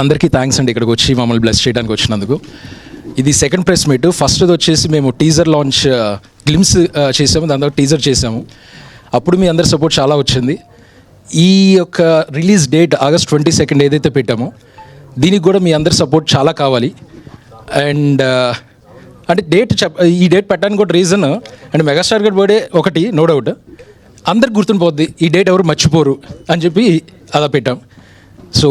అందరికీ థ్యాంక్స్ అండి ఇక్కడికి వచ్చి మమ్మల్ని బ్లెస్ చేయడానికి వచ్చినందుకు. ఇది సెకండ్ ప్రెస్ మీట్. ఫస్ట్ది వచ్చేసి మేము టీజర్ లాంచ్ గ్లిమ్స్ చేసాము, దాని తర్వాత టీజర్ చేసాము. అప్పుడు మీ అందరి సపోర్ట్ చాలా వచ్చింది. ఈ యొక్క రిలీజ్ డేట్ August 22 ఏదైతే పెట్టామో దీనికి కూడా మీ అందరి సపోర్ట్ చాలా కావాలి. అండ్ అంటే ఈ డేట్ పెట్టడానికి కూడా రీజన్ అండ్ మెగాస్టార్ గారి బర్త్డే ఒకటి, నో డౌట్ అందరికి గుర్తుండిపోద్ది, ఈ డేట్ ఎవరు మర్చిపోరు అని చెప్పి అలా పెట్టాం. సో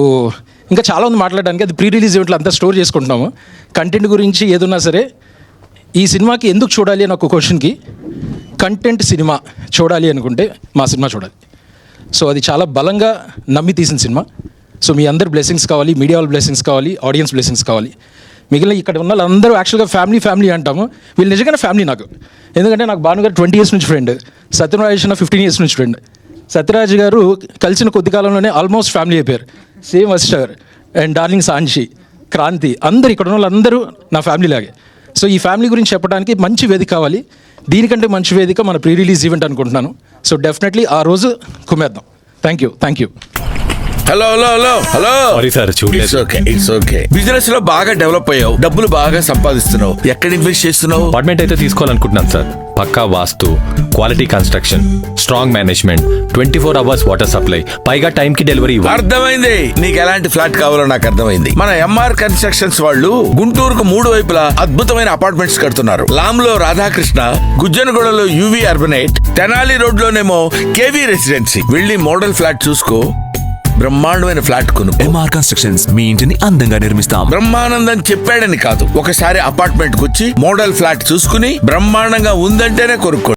ఇంకా చాలా ఉంది మాట్లాడడానికి, అది ప్రీ రిలీజ్ ఈవెంట్లో అంతా స్టోర్ చేసుకుంటున్నాము. కంటెంట్ గురించి ఏదున్నా సరే ఈ సినిమాకి ఎందుకు చూడాలి అని ఒక క్వశ్చన్కి కంటెంట్ సినిమా చూడాలి అనుకుంటే మా సినిమా చూడాలి. సో అది చాలా బలంగా నమ్మి తీసిన సినిమా. సో మీ అందరి బ్లెస్సింగ్స్ కావాలి, మీడియా వాళ్ళ బ్లెస్సింగ్స్ కావాలి, ఆడియన్స్ బ్లెస్సింగ్స్ కావాలి. మిగిలిన ఇక్కడ ఉన్న వాళ్ళందరూ యాక్చువల్గా ఫ్యామిలీ అంటాము, వీళ్ళు నిజంగానే ఫ్యామిలీ నాకు. ఎందుకంటే నాకు భానుగారు 20 years నుంచి ఫ్రెండ్, సత్యరాజ్ 15 years నుంచి ఫ్రెండ్. సత్యరాజ్ గారు కలిసిన కొద్ది కాలంలోనే ఆల్మోస్ట్ ఫ్యామిలీ అయిపోయారు. సేమ్ వస్టర్ అండ్ డార్లింగ్ సాంచి, క్రాంతి, అందరు ఇక్కడ ఉన్న వాళ్ళందరూ నా ఫ్యామిలీ లాగే. సో ఈ ఫ్యామిలీ గురించి చెప్పడానికి మంచి వేదిక కావాలి. దీనికంటే మంచి వేదిక మన ప్రీ రిలీజ్ ఈవెంట్ అనుకుంటున్నాను. సో డెఫినెట్లీ ఆ రోజు కుమ్మేద్దాం. Thank you. Hello sorry sir, it's okay. Business లో బాగా డెవలప్ అయ్యావు, డబ్బులు బాగా సంపాదిస్తున్నావు. ఎక్కడ ఇన్వెస్ట్ చేస్తున్నావు? అపార్ట్మెంట్ అయితే తీసుకోవాలనుకుంటున్నాను సార్. పక్కా vastu, quality construction, strong management, 24 hours water supply, పైగా టైం కి డెలివరీ. అర్థమైంది, నీకు ఎలాంటి ఫ్లాట్ కావాలో నాకు అర్థమైంది. మన ఎంఆర్ కన్స్ట్రక్షన్స్ వాళ్ళు గుంటూరుకు 3 వైపులా అద్భుతమైన అపార్ట్మెంట్స్ కడుతున్నారు. లామ్ లో Radhakrishna, గుజ్జనగూడలో UV అర్బనేట్, Tenali road లోనేమో KV residency. వెళ్ళి మోడల్ ఫ్లాట్ చూసుకో, బ్రహ్మాండమైన ఫ్లాట్ కొను. ఎంఆర్ కన్స్ట్రక్షన్స్ మీ ఇంటిని అందంగా నిర్మిస్తాం. బ్రహ్మానందం చెప్పాడని కాదు, ఒకసారి అపార్ట్మెంట్ కు వచ్చి మోడల్ ఫ్లాట్ చూసుకుని బ్రహ్మాండంగా ఉందంటేనే కొనుక్కో.